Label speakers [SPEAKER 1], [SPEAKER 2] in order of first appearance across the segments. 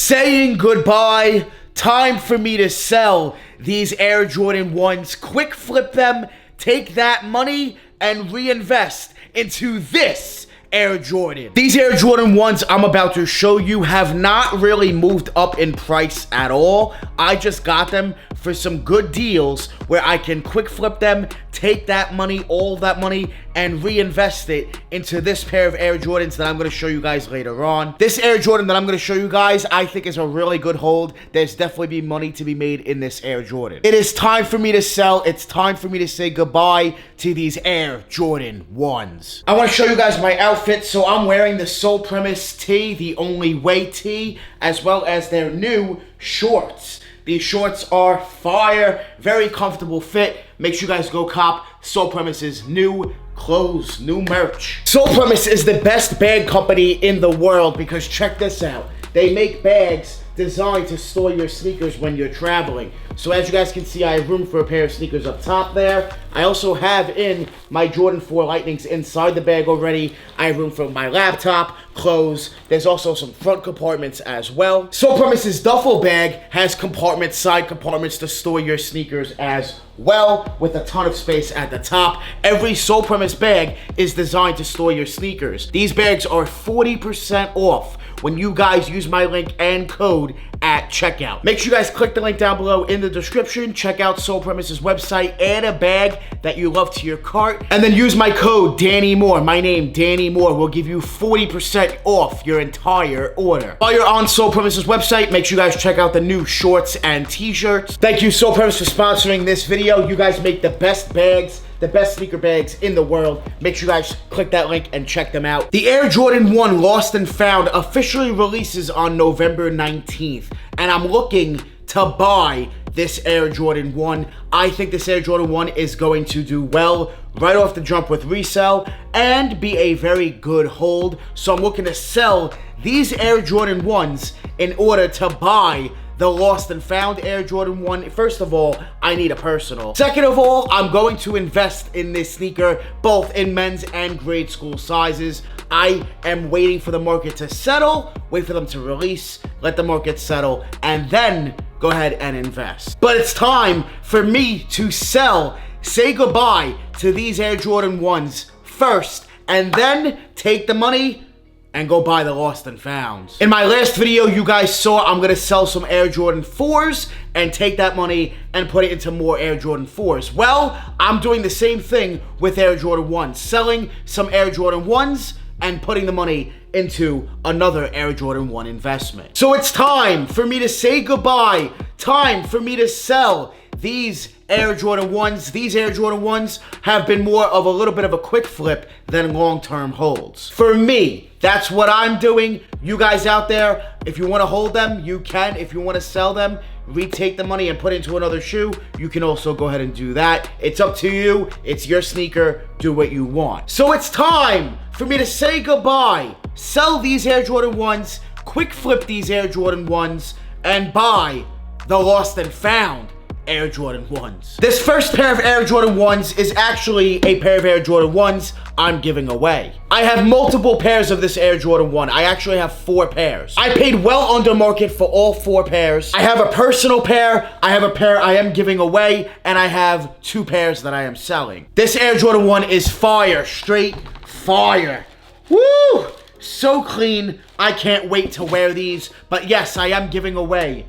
[SPEAKER 1] saying goodbye. Time for me to sell these Air Jordan 1s, quick flip them, take that money, and reinvest into this Air Jordan. These Air Jordan 1s I'm about to show you have not really moved up in price at all. I just got them for some good deals where I can quick flip them, take that money, all that money, and reinvest it into this pair of Air Jordans that I'm going to show you guys later on. This Air Jordan that I'm going to show you guys, I think is a really good hold. There's definitely be money to be made in this Air Jordan. It is time for me to sell. It's time for me to say goodbye to these Air Jordan 1s. I want to show you guys my outfit. So I'm wearing the Sole Premise tee, the Only Way tee, as well as their new shorts. These shorts are fire, very comfortable fit. Make sure you guys go cop Sole Premise's new clothes, new merch. Sole Premise is the best bag company in the world because check this out. They make bags designed to store your sneakers when you're traveling. So as you guys can see, I have room for a pair of sneakers up top there. I also have in my Jordan 4 Lightnings inside the bag already. I have room for my laptop, clothes. There's also some front compartments as well. Sole Premise's duffel bag has compartments, side compartments to store your sneakers as well, with a ton of space at the top. Every Sole Premise bag is designed to store your sneakers. These bags are 40% off when you guys use my link and code at checkout. Make sure you guys click the link down below in the description. Check out Sole Premise's website, add a bag that you love to your cart, and then use my code Danny Moore. My name, Danny Moore, will give you 40% off your entire order. While you're on Sole Premise's website, make sure you guys check out the new shorts and t-shirts. Thank you, Sole Premise, for sponsoring this video. You guys make the best bags, the best sneaker bags in the world. Make sure you guys click that link and check them out. The Air Jordan 1 Lost and Found officially releases on November 19th, and I'm looking to buy this Air Jordan 1. I think this Air Jordan 1 is going to do well right off the jump with resell and be a very good hold. So I'm looking to sell these Air Jordan 1s in order to buy the Lost and Found Air Jordan 1. First of all, I need a personal. Second of all, I'm going to invest in this sneaker, both in men's and grade school sizes. I am waiting for the market to settle, wait for them to release, let the market settle, and then go ahead and invest. But it's time for me to sell, say goodbye to these Air Jordan 1s first, and then take the money and go buy the Lost and Founds. In my last video, you guys saw I'm gonna sell some Air Jordan 4s and take that money and put it into more Air Jordan 4s. Well, I'm doing the same thing with Air Jordan 1s, selling some Air Jordan 1s and putting the money into another Air Jordan 1 investment. So it's time for me to say goodbye, time for me to sell these Air Jordan 1s. These Air Jordan 1s have been more of a little bit of a quick flip than long-term holds. For me, that's what I'm doing. You guys out there, if you want to hold them, you can. If you want to sell them, retake the money and put it into another shoe, you can also go ahead and do that. It's up to you. It's your sneaker. Do what you want. So it's time for me to say goodbye, sell these Air Jordan 1s, quick flip these Air Jordan 1s, and buy the Lost and Found Air Jordan 1s. This first pair of Air Jordan 1s is actually a pair of Air Jordan 1s I'm giving away. I have multiple pairs of this Air Jordan 1. I actually have 4 pairs. I paid well under market for all 4 pairs. I have a personal pair, I have a pair I am giving away, and I have 2 pairs that I am selling. This Air Jordan 1 is fire, straight fire. Woo! So clean. I can't wait to wear these. But yes, I am giving away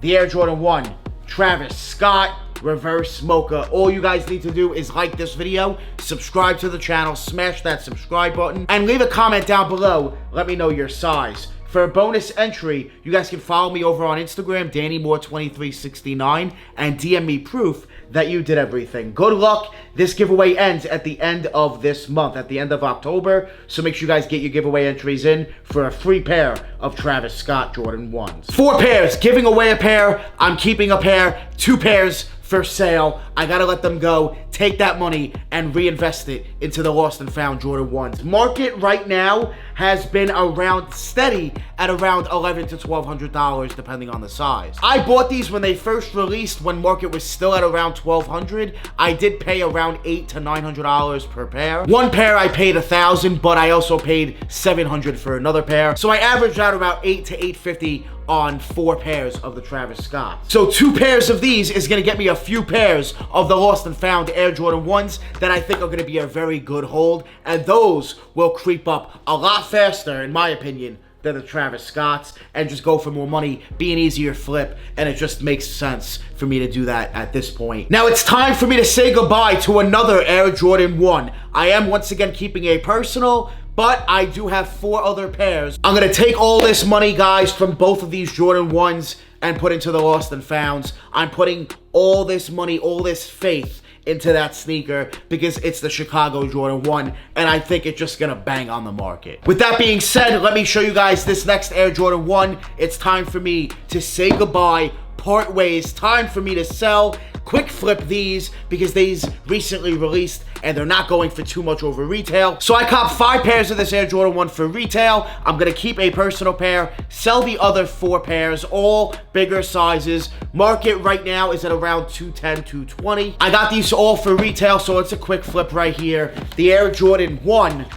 [SPEAKER 1] the Air Jordan 1 Travis Scott Reverse Mocha. All you guys need to do is like this video, subscribe to the channel, smash that subscribe button, and leave a comment down below. Let me know your size. For a bonus entry, you guys can follow me over on Instagram, DannyMoore2369, and DM me proof that you did everything. Good luck. This giveaway ends at the end of this month, at the end of October. So make sure you guys get your giveaway entries in for a free pair of Travis Scott Jordan 1s. 4 pairs, giving away a pair. I'm keeping a pair, 2 pairs for sale. I gotta let them go, take that money and reinvest it into the Lost and Found Jordan 1s. Market right now has been around steady at around $1,100 to $1,200 depending on the size. I bought these when they first released, when market was still at around $1,200. I did pay around $800 to $900 per pair. One pair I paid $1,000, but I also paid $700 for another pair. So I averaged out about $800 to $850 on 4 pairs of the Travis Scott. So 2 pairs of these is gonna get me a few pairs of the Lost and Found Air Jordan 1s that I think are gonna be a very good hold, and those will creep up a lot faster, in my opinion, than the Travis Scotts, and just go for more money, be an easier flip, and it just makes sense for me to do that at this point. Now it's time for me to say goodbye to another Air Jordan 1. I am once again keeping a personal, but I do have 4 other pairs. I'm gonna take all this money, guys, from both of these Jordan 1s and put into the Lost and Founds. I'm putting all this money, all this faith into that sneaker because it's the Chicago Jordan 1, and I think it's just gonna bang on the market. With that being said, let me show you guys this next Air Jordan 1. It's time for me to say goodbye, part ways, time for me to sell. Quick flip these because these recently released and they're not going for too much over retail. So I copped 5 pairs of this Air Jordan 1 for retail. I'm gonna keep a personal pair, sell the other 4 pairs, all bigger sizes. Market right now is at around $210, $220. I got these all for retail, so it's a quick flip right here. The Air Jordan 1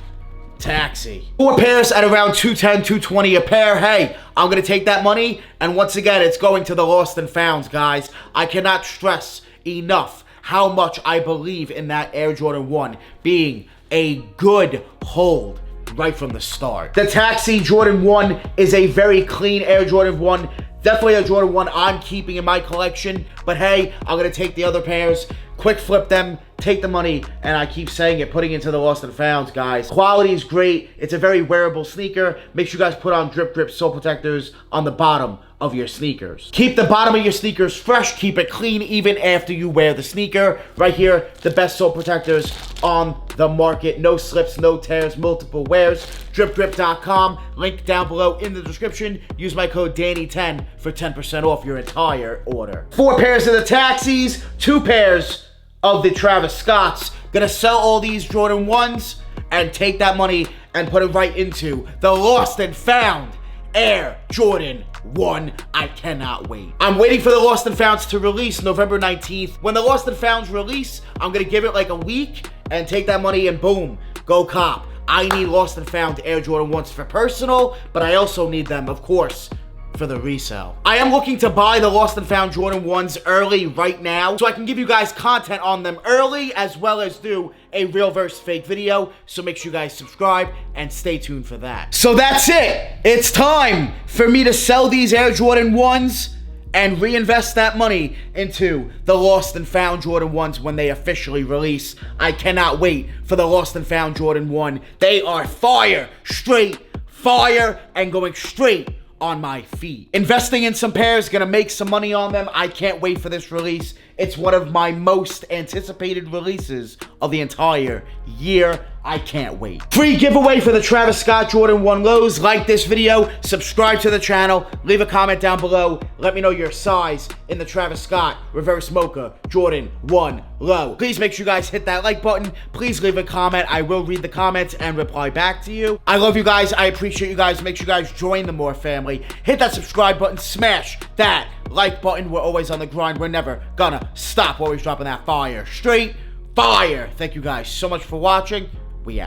[SPEAKER 1] Taxi. 4 pairs at around $210, $220 a pair. Hey, I'm gonna take that money, and once again, it's going to the Lost and Founds, guys. I cannot stress enough how much I believe in that Air Jordan 1 being a good hold right from the start. The Taxi Jordan 1 is a very clean Air Jordan 1. Definitely a Jordan 1 I'm keeping in my collection, but hey, I'm gonna take the other pairs, quick flip them, take the money, and I keep saying it, putting into the Lost and Founds, guys. Quality is great. It's a very wearable sneaker. Make sure you guys put on Drip Grip sole protectors on the bottom of your sneakers. Keep the bottom of your sneakers fresh. Keep it clean even after you wear the sneaker. Right here, the best sole protectors on the market. No slips, no tears, multiple wears. DripGrip.com. Link down below in the description. Use my code Danny10 for 10% off your entire order. 4 pairs of the Taxis, 2 pairs of the Travis Scotts. Gonna sell all these Jordan 1s and take that money and put it right into the Lost and Found Air Jordan 1. I cannot wait. I'm waiting for the Lost and Founds to release November 19th. When the Lost and Founds release, I'm gonna give it like a week and take that money and boom, go cop. I need Lost and Found Air Jordan 1s for personal, but I also need them, of course, for the resale. I am looking to buy the Lost and Found Jordan 1s early right now, so I can give you guys content on them early, as well as do a real versus fake video. So make sure you guys subscribe and stay tuned for that. So that's it. It's time for me to sell these Air Jordan 1s and reinvest that money into the Lost and Found Jordan 1s when they officially release. I cannot wait for the Lost and Found Jordan 1. They are fire, straight fire, and going straight on my feet. Investing in some pairs, gonna make some money on them. I can't wait for this release. It's one of my most anticipated releases of the entire year. I can't wait. Free giveaway for the Travis Scott Jordan 1 lows. Like this video, subscribe to the channel, leave a comment down below. Let me know your size in the Travis Scott Reverse Mocha Jordan 1 low. Please make sure you guys hit that like button. Please leave a comment. I will read the comments and reply back to you. I love you guys. I appreciate you guys. Make sure you guys join the More family. Hit that subscribe button. Smash that like button. We're always on the grind. We're never gonna stop. Always dropping that fire. Straight fire. Thank you guys so much for watching. We out.